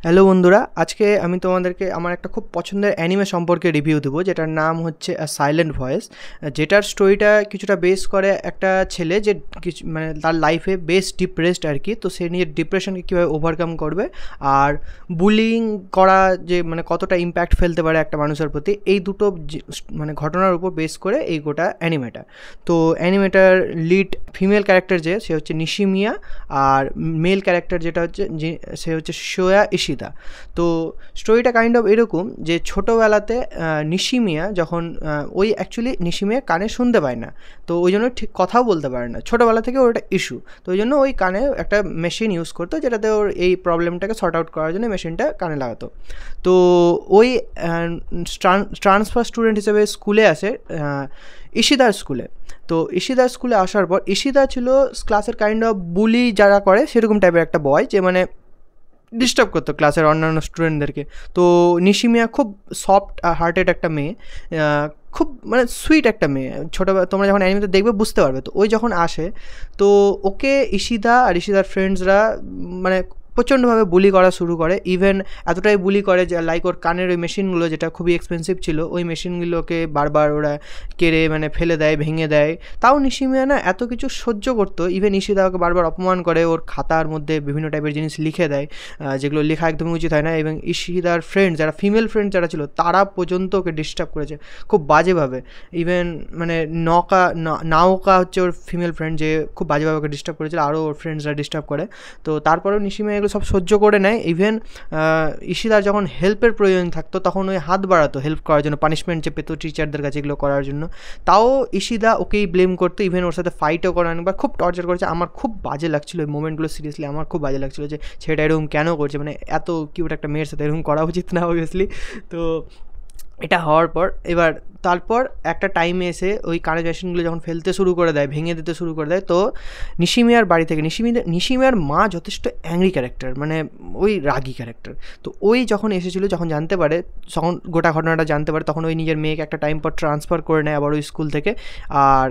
Hello বন্ধুরা, আজকে আমি তোমাদেরকে আমার একটা খুব পছন্দের অ্যানিমে সম্পর্কে রিভিউ দেবো, যেটার নাম হচ্ছে আ সাইলেন্ট ভয়েস। যেটার স্টোরিটা কিছুটা বেস করে একটা ছেলে যে কিছু মানে তার লাইফে বেশ ডিপ্রেসড আর কি। তো সে নিজের ডিপ্রেশনকে কীভাবে ওভারকাম করবে আর বুলিং করা যে মানে কতটা ইম্প্যাক্ট ফেলতে পারে একটা মানুষের প্রতি, এই দুটো মানে ঘটনার উপর বেস করে এই গোটা অ্যানিমেটা। তো অ্যানিমেটার লিড ফিমেল ক্যারেক্টার সে হচ্ছে নিশিমিয়া, আর মেল ক্যারেক্টার যেটা হচ্ছে সে হচ্ছে শোয়া ইশিদা। তো স্টোরিটা কাইন্ড অফ এরকম যে ছোটোবেলাতে নিশিমিয়া যখন ওই অ্যাকচুয়ালি নিশিমিয়া কানে শুনতে পায় না, তো ওই জন্য ঠিক কথাও বলতে পারে না, ছোটোবেলা থেকে ওর একটা ইস্যু। তো ওই জন্য ওই কানে একটা মেশিন ইউজ করতো, যেটাতে ওর এই প্রবলেমটাকে সর্ট আউট করার জন্য মেশিনটা কানে লাগাতো। তো ওই ট্রান্সফার স্টুডেন্ট হিসেবে স্কুলে আসে ইশিদার স্কুলে। তো ইশিদার স্কুলে আসার পর ইশিদা ছিল ক্লাসের কাইন্ড অফ বুলি যারা করে সেরকম টাইপের একটা বয়, যে মানে ডিস্টার্ব করতো ক্লাসের অন্যান্য স্টুডেন্টদেরকে। তো নিশিমিয়া খুব সফট হার্টেড একটা মেয়ে, খুব মানে সুইট একটা মেয়ে। ছোটোবেলা তোমরা যখন অ্যানিমেতে দেখবে বুঝতে পারবে। তো ওই যখন আসে, তো ওকে ইশিদা আর ইশিদার ফ্রেন্ডসরা মানে প্রচণ্ডভাবে বুলি করা শুরু করে। ইভেন এতটাই বুলি করে যে লাইক ওর কানের ওই মেশিনগুলো, যেটা খুবই এক্সপেন্সিভ ছিল, ওই মেশিনগুলোকে বারবার ওরা কেড়ে মানে ফেলে দেয়, ভেঙে দেয়। তাও নিশিমিয়া না এত কিছু সহ্য করতো। ইভেন ইশিদা ওকে বারবার অপমান করে, ওর খাতার মধ্যে বিভিন্ন টাইপের জিনিস লিখে দেয়, যেগুলো লেখা একদমই উচিত হয় না। এবং ইশিদার ফ্রেন্ড যারা ফিমেল ফ্রেন্ড যারা ছিল, তারা পর্যন্ত ওকে ডিস্টার্ব করেছে খুব বাজেভাবে। ইভেন মানে নাওকা হচ্ছে ওর ফিমেল ফ্রেন্ড, যে খুব বাজেভাবে ওকে ডিস্টার্ব করেছিল, আরও ওর ফ্রেন্ডসরা ডিস্টার্ব করে। তো তারপরেও নিশিমিয়া এগুলো সব সহ্য করে নেয়। ইভেন ইশিদার যখন হেল্পের প্রয়োজন থাকতো, তখন ওই হাত বাড়াতো হেল্প করার জন্য, পানিশমেন্ট যে পেতো টিচারদের কাছে এগুলো করার জন্য, তাও ইশিদা ওকেই ব্লেম করতো। ইভেন ওর সাথে ফাইটও করান বা খুব টর্চার করেছে। আমার খুব বাজে লাগছিলো ওই মোমেন্টগুলো, সিরিয়াসলি আমার খুব বাজে লাগছিলো যে ছেলেটা এরকম কেন করছে, মানে এত কিউট একটা মেয়ের সাথে এরকম করা উচিত না অবভিয়াসলি। তো এটা হওয়ার পর তারপর একটা টাইমে এসে ওই কানের মেশিনগুলো যখন ফেলতে শুরু করে দেয়, ভেঙে দিতে শুরু করে দেয়, তো নিশিমিয়ার বাড়ি থেকে নিশিমিয়ার মা যথেষ্ট অ্যাংরি ক্যারেক্টার, মানে ওই রাগী ক্যারেক্টার। তো ওই যখন এসেছিলো, যখন জানতে পারে, তখন গোটা ঘটনাটা জানতে পারে, তখন ওই নিজের মেয়েকে একটা টাইম পর ট্রান্সফার করে নেয় আবার ওই স্কুল থেকে। আর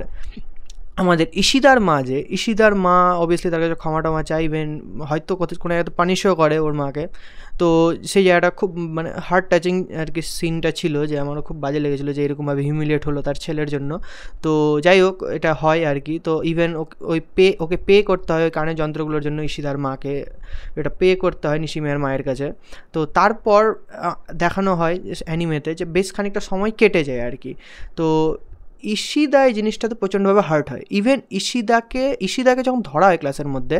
আমাদের ইশিদার মা অবভিয়াসলি তার কাছে ক্ষমা টমা চাইবেন, হয়তো কোনো জায়গাতে পানিশও করে ওর মাকে। তো সেই জায়গাটা খুব মানে হার্ট টাচিং আর কি সিনটা ছিল, যে আমারও খুব বাজে লেগেছিলো যে এরকমভাবে হিউমিলিয়েট হলো তার ছেলের জন্য। তো যাই হোক, এটা হয় আর কি। তো ইভেন ওকে পে করতে হয় ওই কানের যন্ত্রগুলোর জন্য, ইশিদার মাকে এটা পে করতে হয় নিশিমিয়ার মায়ের কাছে। তো তারপর দেখানো হয় অ্যানিমেতে যে বেশ খানিকটা সময় কেটে যায় আর কি। তো ইশিদা এই জিনিসটাতে প্রচণ্ডভাবে হার্ট হয়। ইভেন ইশিদাকে যখন ধরা হয় ক্লাসের মধ্যে,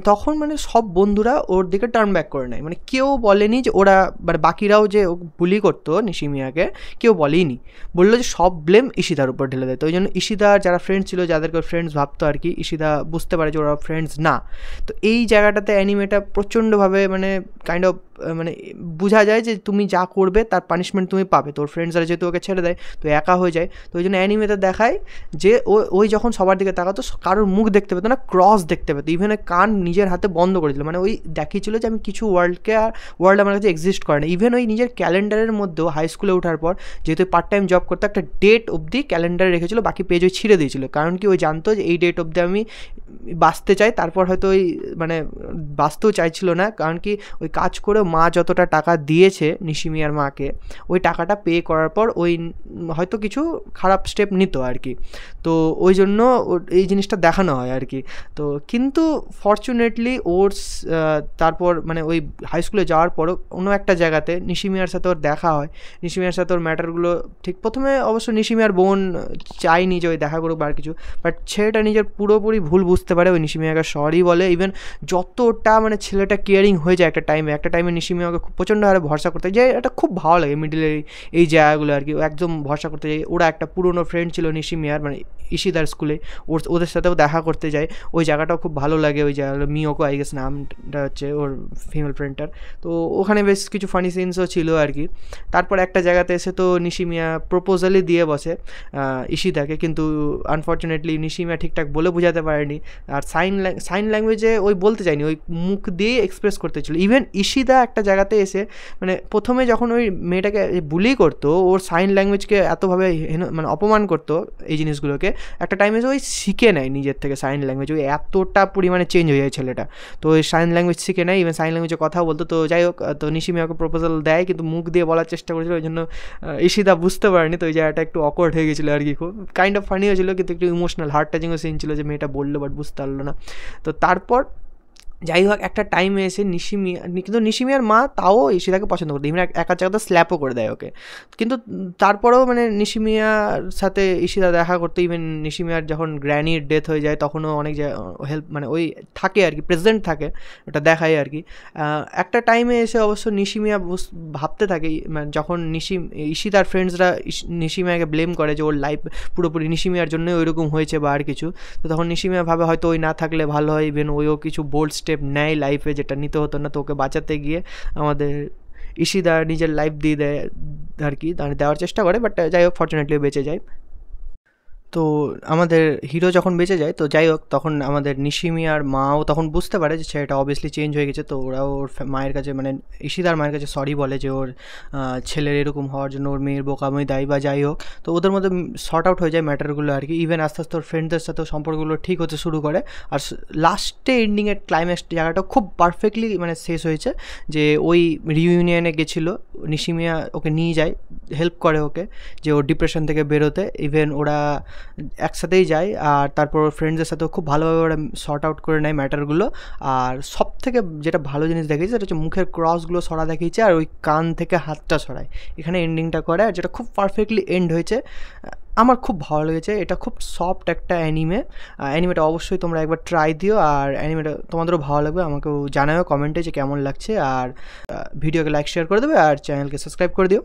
তখন মানে সব বন্ধুরা ওর দিকে টার্ন ব্যাক করে নেয়। মানে কেউ বলেনি যে ওরা, মানে বাকিরাও যে বুলি করতো নিশিমিয়াকে, কেউ বলেইনি, বললো যে সব ব্লেম ইশিদার উপর ঢেলে দেয়। তো ওই জন্য ইশিদার যারা ফ্রেন্ডস ছিল, যাদেরকে ফ্রেন্ডস ভাবতো আর কি, ইশিদা বুঝতে পারে যে ওরা ফ্রেন্ডস না। তো এই জায়গাটাতে অ্যানিমেটা প্রচণ্ডভাবে মানে কাইন্ড অফ মানে বোঝা যায় যে তুমি যা করবে তার পানিশমেন্ট তুমি পাবে। তোর ফ্রেন্ডসরা যেহেতু ওকে ছেড়ে দেয়, তো একা হয়ে যায়। তো ওই জন্য অ্যানিমেতে দেখায় যে ওই যখন সবার দিকে তাকাতো, কারোর মুখ দেখতে পেতো না, ক্রস দেখতে পেতো। ইভেন কান নিজের হাতে বন্ধ করেছিল, মানে ওই দেখিয়েছিল যে আমি কিছু ওয়ার্ল্ড আমার কাছে এক্সিস্ট করে না। ইভেন ওই নিজের ক্যালেন্ডারের মধ্যেও হাই স্কুলে ওঠার পর, যেহেতু পার্ট টাইম জব করতে, একটা ডেট অবধি ক্যালেন্ডারে রেখেছিল, বাকি পেজ ওই ছিঁড়ে দিয়েছিল। কারণ কি, ওই জানতো যে এই ডেট অবধি আমি বাঁচতে চাই, তারপর হয়তো ওই মানে বাঁচতেও চাইছিল না। কারণ কি, ওই কাজ করে মা যতটা টাকা দিয়েছে নিশিমিয়ার মাকে, ওই টাকাটা পে করার পর ওই হয়তো কিছু খারাপ স্টেপ নিত আর কি। তো ওই জন্য এই জিনিসটা দেখানো হয় আর কি। তো কিন্তু ফর্চুনেটলি তারপর মানে ওই হাই স্কুলে যাওয়ার পরও অন্য একটা জায়গাতে নিশিমিয়ার সাথে ওর দেখা হয়। নিশিমিয়ার সাথে ওর ম্যাটারগুলো ঠিক প্রথমে অবশ্য নিশিমিয়ার বোন চায়নি যে ওই দেখা করুক বা কিছু, বাট ছেলেটা নিজের পুরোপুরি ভুল বুঝতে পারে, ওই নিশিমিয়াকে সরি বলে। ইভেন যতটা মানে ছেলেটা কেয়ারিং হয়ে যায় একটা টাইমে নিশিমিয়াকে খুব প্রচণ্ড হারে ভরসা করতে যায়। এটা খুব ভালো লাগে মিডিলের এই জায়গাগুলো আর কি, একদম ভরসা করতে যায়। ওরা একটা পুরনো ফ্রেন্ড ছিল নিশিমিয়ার, মানে ইশিদার স্কুলে, ওদের সাথেও দেখা করতে যায়। ওই জায়গাটাও খুব ভালো লাগে। ওই জায়গাগুলো মিয়োকো আই গেস নামটা হচ্ছে ওর ফিমেল ফ্রেন্ডটার। তো ওখানে বেশ কিছু ফানি সিনসও ছিল আর কি। তারপর একটা জায়গাতে এসে তো নিশিমিয়া প্রপোজালই দিয়ে বসে ইশিদাকে, কিন্তু আনফর্চুনেটলি নিশিমিয়া ঠিকঠাক বলে বোঝাতে পারেনি। আর সাইন ল্যাঙ্গুয়েজে ওই বলতে চায়নি, ওই মুখ দিয়ে এক্সপ্রেস করতে ছিল। ইভেন ইশিদা একটা জায়গাতে এসে মানে প্রথমে যখন ওই মেয়েটাকে বুলি করতো, ওর সাইন ল্যাঙ্গুয়েজকে এতভাবে মানে অপমান করতো এই জিনিসগুলোকে, একটা টাইমে ওই শিখে নেয় নিজের থেকে সাইন ল্যাঙ্গুয়েজ, ওই এতটা পরিমাণে চেঞ্জ হয়ে যায় ছেলেটা। তো ওই সাইন ল্যাঙ্গুয়েজ শিখে নেয়, ইভেন সাইন ল্যাঙ্গুয়েজে কথা বলতো। তো যাই হোক, তো নিশিমিয়াকে প্রপোজাল দেয় কিন্তু মুখ দিয়ে বলার চেষ্টা করেছিল, ওই জন্য ইশিদা বুঝতে পারেনি। তো ওই জায়গাটা একটু অকওয়ার্ড হয়ে গেছিলো আর কি, খুব কাইন্ড অফ ফানি হয়েছিলো, কিন্তু একটু ইমোশনাল হার্ট টাচিংও সিন ছিল যে মেয়েটা বললো বাট বুঝতে পারলো না। তো তারপর যাই হোক একটা টাইমে এসে কিন্তু নিশিমিয়ার মা তাও ইশিদাকে পছন্দ করতো, ইভেন এক জায়গাতে স্ল্যাপও করে দেয় ওকে। কিন্তু তারপরেও মানে নিশিমিয়ার সাথে ইশিদা দেখা করতো। ইভেন নিশিমিয়ার যখন গ্র্যানির ডেথ হয়ে যায় তখনও অনেক হেল্প মানে ওই থাকে আর কি, প্রেজেন্ট থাকে, ওটা দেখায় আর কি। একটা টাইমে এসে অবশ্য নিশিমিয়া ভাবতে থাকে, মানে যখন ইশিদার ফ্রেন্ডসরা নিশিমিয়াকে ব্লেম করে যে ওর লাইফ পুরোপুরি নিশিমিয়ার জন্যই ওইরকম হয়েছে বা আর কিছু, তো তখন নিশিমিয়া ভাবে হয়তো ওই না থাকলে ভালো হয়। ইভেন ওইও কিছু বোল্ড স্টেপ নেয় লাইফে, যেটা নিতে হতো না। তো ওকে বাঁচাতে গিয়ে আমাদের ইশিদা নিজের লাইফ দিয়ে দেয় আর কি, দেওয়ার চেষ্টা করে, বাট যাই হোক ফর্চুনেটলি বেঁচে যায়। তো আমাদের হিরো যখন বেঁচে যায়, তো যাই হোক তখন আমাদের নিশিমিয়ার মাও তখন বুঝতে পারে যে ছেলেটা অবভিয়াসলি চেঞ্জ হয়ে গেছে। তো ওরাও ওর মায়ের কাছে মানে ইশিদার মায়ের কাছে সরি বলে যে ওর ছেলের এরকম হওয়ার জন্য ওর মেয়ের বোকামি দায়ী বা যাই হোক। তো ওদের মধ্যে শর্ট আউট হয়ে যায় ম্যাটারগুলো আর কি। ইভেন আস্তে আস্তে ওর ফ্রেন্ডদের সাথেও সম্পর্কগুলো ঠিক হতে শুরু করে। আর লাস্টে এন্ডিংয়ের ক্লাইম্যাক্স জায়গাটা খুব পারফেক্টলি মানে শেষ হয়েছে, যে ওই রিইউনিয়নে গেছিলো, নিশিমিয়া ওকে নিয়ে যায়, হেল্প করে ওকে যে ওর ডিপ্রেশন থেকে বেরোতে। ইভেন ওরা একসাথেই যায়, আর তারপর ফ্রেন্ডসদের সাথেও খুব ভালোভাবে ওরা শর্ট আউট করে নেয় ম্যাটারগুলো। আর সব থেকে যেটা ভালো জিনিস দেখিয়েছে সেটা হচ্ছে মুখের ক্রসগুলো সরা দেখিয়েছে, আর ওই কান থেকে হাতটা সরায়, এখানে এন্ডিংটা করে, আর যেটা খুব পারফেক্টলি এন্ড হয়েছে। আমার খুব ভালো লেগেছে, এটা খুব সফট একটা অ্যানিমেটা অবশ্যই তোমরা একবার ট্রাই দিও, আর অ্যানিমেটা তোমাদেরও ভালো লাগবে, আমাকেও জানাও কমেন্টে যে কেমন লাগছে। আর ভিডিওকে লাইক শেয়ার করে দেবে, আর চ্যানেলকে সাবস্ক্রাইব করে দিও।